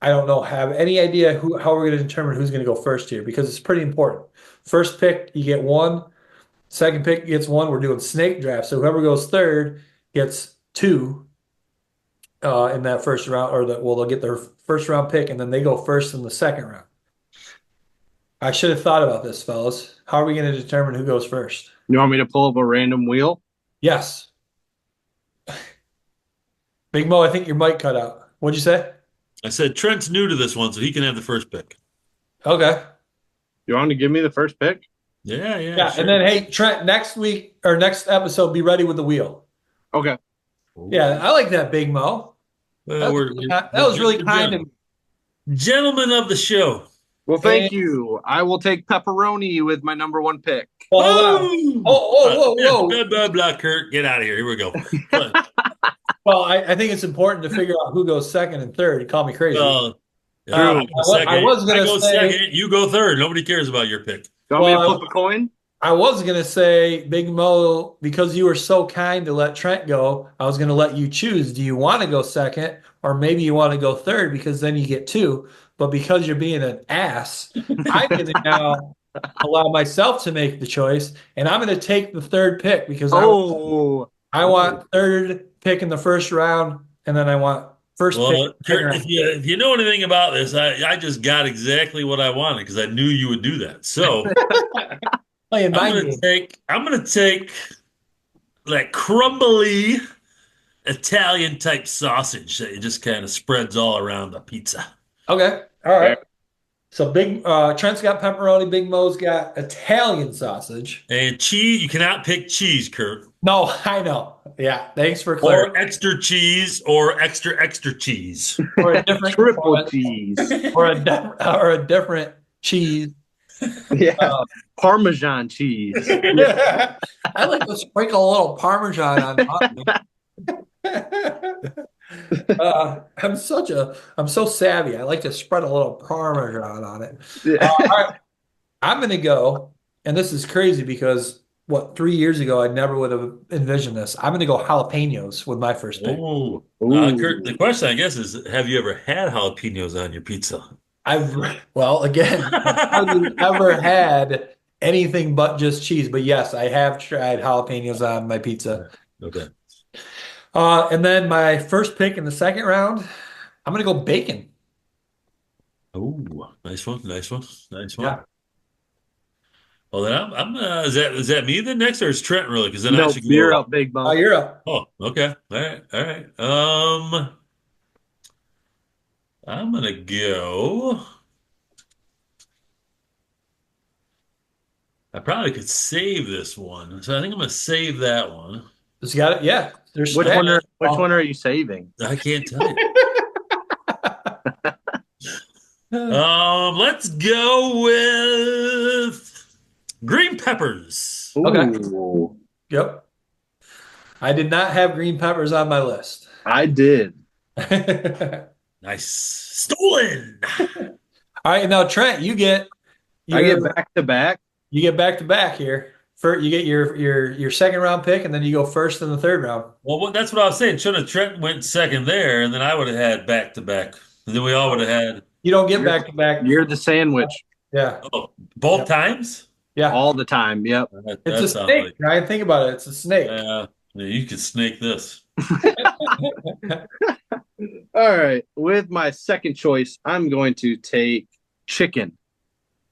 I don't know, have any idea how we're going to determine who's going to go first here because it's pretty important. First pick, you get one. Second pick gets one. We're doing snake draft, so whoever goes third gets two in that first round, they'll get their first round pick, and then they go first in the second round. I should have thought about this, fellas. How are we going to determine who goes first? You want me to pull up a random wheel? Yes. Big Mo, I think your mic cut out. What'd you say? I said Trent's new to this one, so he can have the first pick. Okay. You want to give me the first pick? Yeah, sure. And then, hey, Trent, next week or next episode, be ready with the wheel. Okay. Yeah, I like that, Big Mo. That was really kind of me. Gentlemen of the show. Well, thank you. I will take pepperoni with my number one pick. Well, hold on. Whoa. Blah, blah, blah, Kurt. Get out of here. Here we go. Well, I think it's important to figure out who goes second and third. Call me crazy. True. I was going to say second. You go third. Nobody cares about your pick. You want me to flip a coin? I was going to say, Big Mo, because you were so kind to let Trent go, I was going to let you choose. Do you want to go second, or maybe you want to go third because then you get two? But because you're being an ass, I'm going to now allow myself to make the choice, and I'm going to take the third pick because I want third pick in the first round, and then I want first pick. Kurt, if you know anything about this, I just got exactly what I wanted because I knew you would do that. So I'm gonna take that crumbly Italian type sausage that it just kind of spreads all around the pizza. Okay. All right. So Trent's got pepperoni, Big Mo's got Italian sausage. And cheese, you cannot pick cheese, Kurt. No, I know. Yeah, thanks for clarifying. Or extra cheese or extra cheese. Or a different triple cheese. Or a different cheese. Yeah. Parmesan cheese. Yeah. I like to sprinkle a little Parmesan on I'm so savvy. I like to spread a little Parmesan on it. All right. I'm going to go, and this is crazy because 3 years ago, I never would have envisioned this. I'm going to go jalapenos with my first pick. Ooh. Kurt, the question, I guess, is have you ever had jalapenos on your pizza? I've never had anything but just cheese. But yes, I have tried jalapenos on my pizza. Okay. And then my first pick in the second round, I'm going to go bacon. Oh, nice one. Yeah. Well, then I'm is that me then next, or is Trent really? Because then I No, should you're go. up, Big Oh, Mo. you're up. Oh, okay. All right. All right. I'm gonna go. I probably could save this one, so I think I'm gonna save that one. Just got it. Yeah. There's Which hey, one are which well, one are you saving? I can't tell you. Let's go with green peppers. Okay. Ooh, Yep. I did not have green peppers on my list. I did. All Nice. Stolen. right, now Trent, I get your back to back. you get back to back here. First, you get your second round pick, and then you go first in the third round. Well, that's what I was saying. Should have Trent went second there, and then I would have had back to back. And then we all would have had You don't get You're, back to back. you're the sandwich Yeah. both Yep. times. Yeah. all the time. Yep. It's a Sounds snake, like Ryan. Think about it. It's a snake. you could snake this. All right. With my second choice, I'm going to take chicken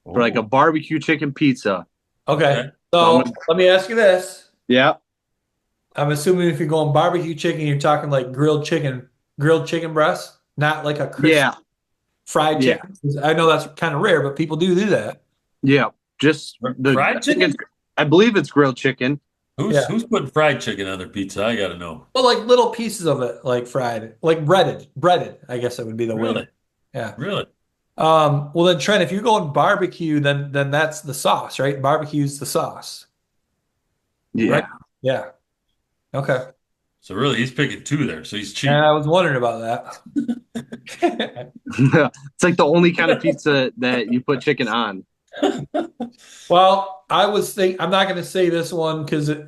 for like a barbecue chicken pizza. Okay. Okay. So let me ask you this. Yeah. I'm assuming if you're going barbecue chicken, you're talking like grilled chicken breast, not like a crispy Yeah. fried Yeah. chicken. I know that's kind of rare, but people do that. Yeah. Just Fried chicken? I believe it's grilled chicken. Who's putting fried chicken on their pizza? I gotta know. Well, like little pieces of it, like fried, like breaded. I guess that would be the way. Really? Yeah. Really? Well then, Trent, if you're going barbecue, then that's the sauce, right? Barbecue's the sauce. Yeah. Right. Yeah. Okay. So really, he's picking two there. So he's cheating. And I was wondering about that. It's like the only kind of pizza that you put chicken on. Well, I'm not going to say this one because we'll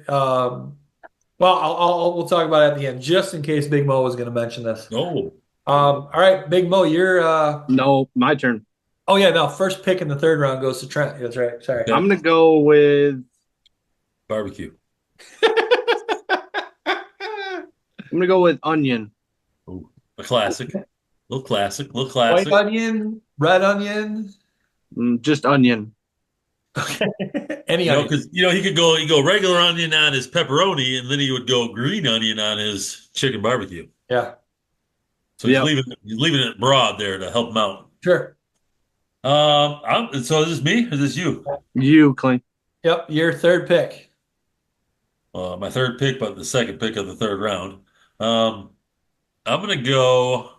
talk about it at the end, just in case Big Mo was going to mention this. Oh, All right, Big Mo, you're No, my turn. oh yeah, no, first pick in the third round goes to Trent. That's right. Sorry. I'm gonna go with barbecue. onion. Ooh, a classic. Little classic. Little White classic. onion, red onion, Just onion. any You know, onion. because he could go regular onion on his pepperoni, and then he would go green onion on his chicken barbecue. Yeah, So he's Yep. leaving it broad there to help him out. sure. So is this me or is this you? You, Clint. Yep, your third pick. My third pick, but the second pick of the third round. I'm gonna go a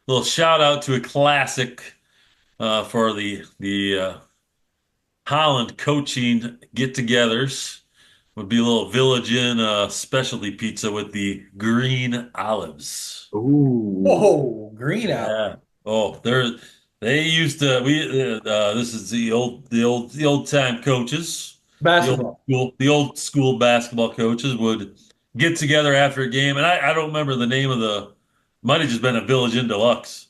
little shout out to a classic for the Holland coaching get-togethers. Would be a little Village Inn specialty pizza with the green olives. Ooh. Whoa, green out. Yeah. Oh, they used to this is the old time coaches. Basketball. The old school basketball coaches would get together after a game, and I don't remember the name of might have just been a Village Inn Deluxe,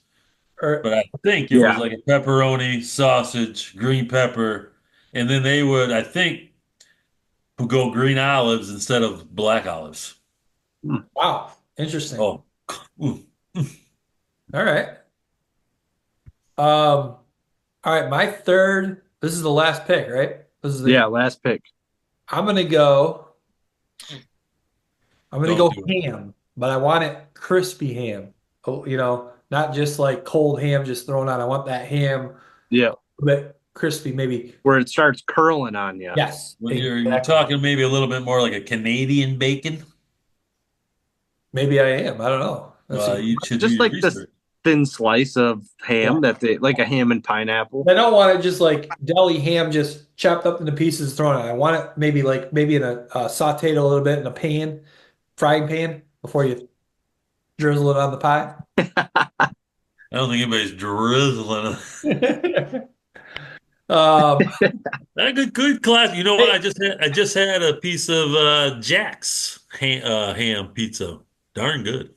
Or but I think it was Yeah. like a pepperoni, sausage, green pepper, and then they would, I think, go green olives instead of black olives. wow, interesting. Oh, ooh. All right. All right, my third. This is the last pick, right? This is Yeah, last pick. I'm gonna go. I'm gonna Don't go do it. ham, but I want it crispy ham. Oh, not just like cold ham just thrown on. I want that ham Yeah. a bit crispy, maybe. Where it starts curling on you. Yes, When you're exactly. talking maybe a little bit more like a Canadian bacon. Maybe I am. I don't know. Let's see. You should do Just your like research. this thin slice of ham like a ham and pineapple. I don't want it just like deli ham, just chopped up into pieces, thrown on. I want it maybe in a sauteed a little bit in a pan, frying pan before you drizzle it on the pie. I don't think anybody's drizzling. Um, Good class. You know what? I just had a piece of Jack's ham pizza. Darn good.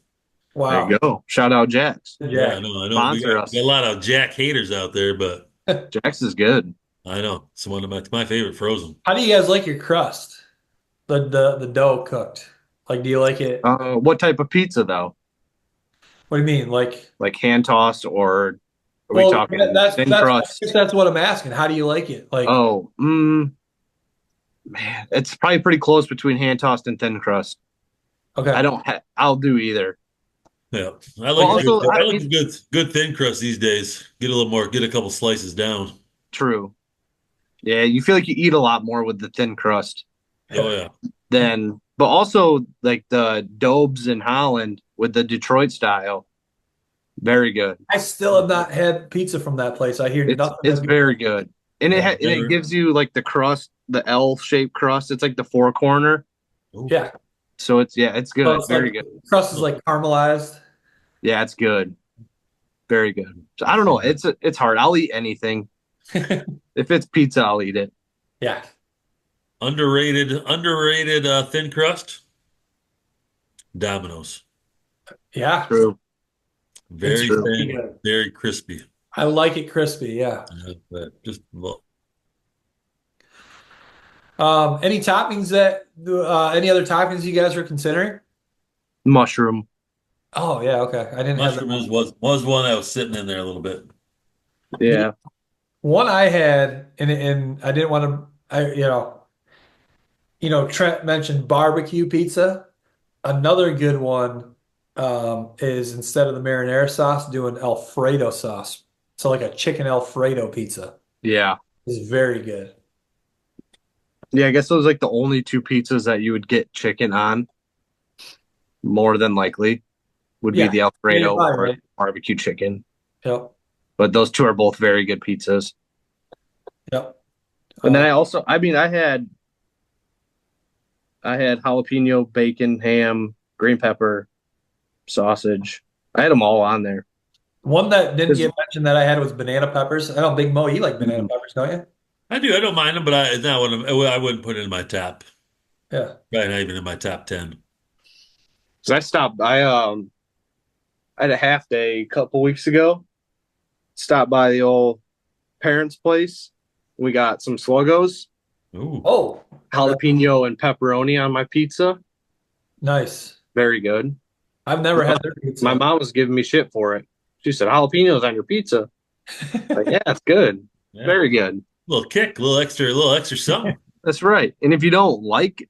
wow. There you go. Shout out Jax. Yeah, I know. We Sponsor got, us. got a lot of Jack haters out there, but Jax is good. I know it's one of my favorite frozen. How do you guys like your crust? The dough cooked. Like, do you like it? What type of pizza though? What do you mean? Like, Like hand tossed or Are we talking thin crust? That's what I'm asking. How do you like it? Like, Oh, man, it's probably pretty close between hand tossed and thin crust. okay. I'll do either. Yeah, I like a good thin crust these days. Get a little more, get a couple slices down. True. Yeah, you feel like you eat a lot more with the thin crust. Oh yeah. But also like the Dobes in Holland with the Detroit style. Very good. I still have not had pizza from that place. I hear nothing. It's very good. And it gives you like the crust, the L-shaped crust. It's like the four corner. Yeah. So it's good. Oh, it's very like, good. Crust is like caramelized. Yeah, it's good. Very good. So I don't know. It's hard. I'll eat anything. If it's pizza, I'll eat it. Yeah. Underrated thin crust. Domino's. Yeah. True. Very It's thin, good. very crispy. I like it crispy. Yeah. Just look. Any toppings any other toppings you guys are considering? Mushroom. Oh yeah, okay. I didn't have that. Mushroom was one that was sitting in there a little bit. Yeah. One I had, and I didn't want to. Trent mentioned barbecue pizza. Another good one is instead of the marinara sauce, doing Alfredo sauce. So like a chicken Alfredo pizza Yeah. is very good. Yeah, I guess those are like the only two pizzas that you would get chicken on. More than likely would be the Alfredo or barbecue chicken. Yep. But those two are both very good pizzas. Yep. And then I had jalapeno, bacon, ham, green pepper, sausage. I had them all on there. One that didn't get mentioned that I had was banana peppers. I know Big Mo, you like banana peppers, don't you? I do. I don't mind them, but I wouldn't put it in my top. Yeah. Right, not even in my top 10. So I had a half day a couple weeks ago. Stopped by the old parents' place. We got some Sluggos. Ooh. Oh. Jalapeno and pepperoni on my pizza. Nice. Very good. I've never had their pizza. My mom was giving me shit for it. She said, jalapenos on your pizza. Like, yeah, it's good. Yeah. Very good. Little kick, a little extra something. That's right. And if you don't like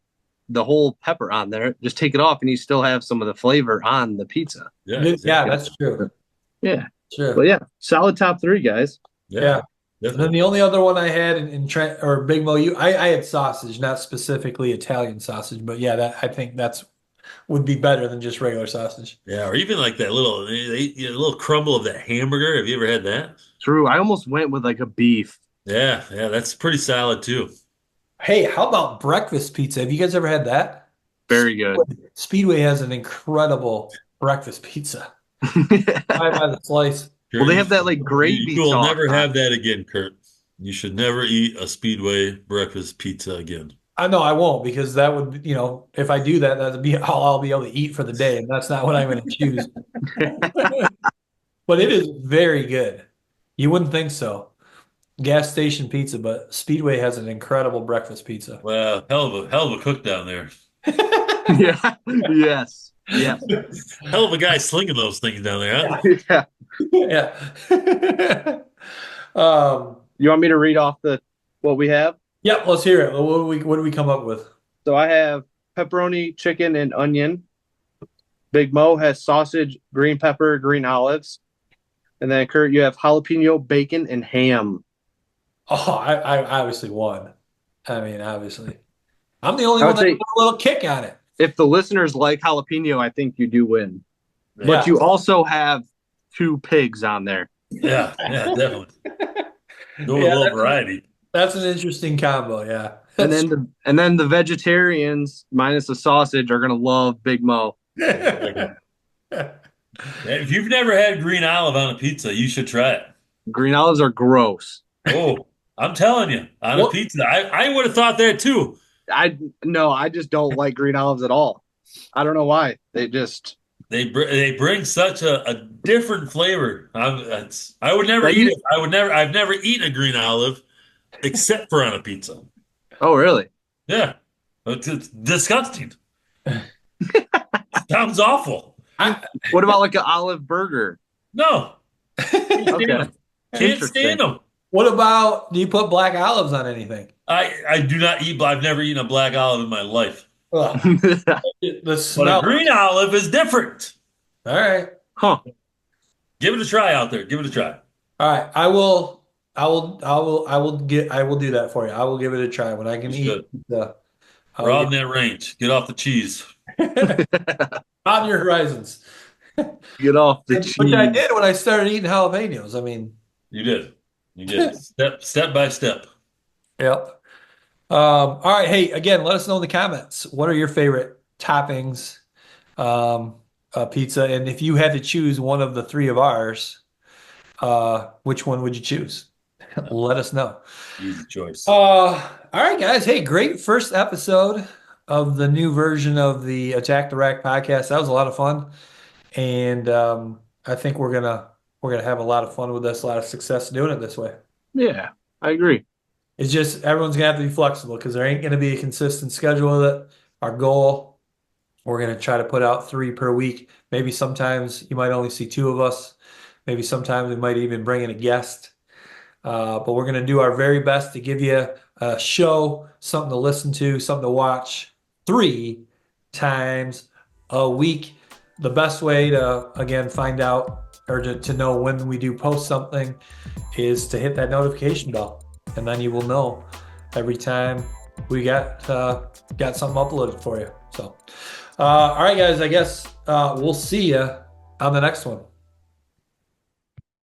the whole pepper on there, just take it off and you still have some of the flavor on the pizza. Yeah, exactly. That's true. Yeah. Sure. But yeah, solid top three, guys. Yeah. And then the only other one I had in Trent or Big Mo, I had sausage, not specifically Italian sausage, but yeah, I think that's would be better than just regular sausage. Yeah, or even like that little crumble of that hamburger. Have you ever had that? True. I almost went with like a beef. Yeah, that's pretty solid too. Hey, how about breakfast pizza? Have you guys ever had that? Very good. Speedway has an incredible breakfast pizza. By the slice. Well, they have that like gravy. You will never have that again, Kurt. You should never eat a Speedway breakfast pizza again. I know I won't, because that would, if I do that, that'd be all I'll be able to eat for the day, and that's not what I'm going to choose. But it is very good. You wouldn't think so. Gas station pizza, but Speedway has an incredible breakfast pizza. Well, hell of a cook down there. Yeah. Yes. Yeah. Hell of a guy slinging those things down there, huh? Yeah. Yeah. You want me to read off what we have? Yeah, let's hear it. What do we come up with? So I have pepperoni, chicken, and onion. Big Mo has sausage, green pepper, green olives. And then Kurt, you have jalapeno, bacon, and ham. Oh, I obviously won. I mean, obviously. I'm the only one that put a little kick on it. If the listeners like jalapeno, I think you do win. Yeah. But you also have 2 pigs on there. Yeah, definitely. Go with a little variety. That's an interesting combo, yeah. And then the vegetarians minus the sausage are gonna love Big Mo. If you've never had green olive on a pizza, you should try it. Green olives are gross. Oh, I'm telling you, on a pizza, I would have thought that too. I just don't like green olives at all. I don't know why. They bring such a different flavor. I would never eat it. I've never eaten a green olive except for on a pizza. Oh, really? Yeah, it's disgusting. Sounds awful. What about like an olive burger? No. Okay. Can't Interesting. stand them. What about, do you put black olives on anything? I do not eat. I've never eaten a black olive in my life. Ugh, Huh. the But a smell. green olive is different. All right. Give it a try out there. Give it a try. All right. I will do that for you. I will give it a try when I can You eat should. the, We're out in that range. Get off the cheese. on your horizons. Get off the Which I cheese. did when I started eating jalapenos. I mean, You did. You did. Step by step. yep. All right. Hey, again, let us know in the comments. What are your favorite toppings, pizza? And if you had to choose one of the three of ours, which one would you choose? Let us know. Easy choice. All right, guys. Hey, great first episode of the new version of the Attack the Rack podcast. That was a lot of fun, and I think we're gonna have a lot of fun with this, a lot of success doing it this way. Yeah, I agree. It's just everyone's gonna have to be flexible because there ain't gonna be a consistent schedule with it. Our goal, we're gonna try to put out 3 per week. Maybe sometimes you might only see 2 of us. Maybe sometimes we might even bring in a guest. But we're going to do our very best to give you a show, something to listen to, something to watch 3 times a week. The best way to, again, find out or to know when we do post something is to hit that notification bell. And then you will know every time we got something uploaded for you. So, all right, guys, I guess we'll see you on the next one.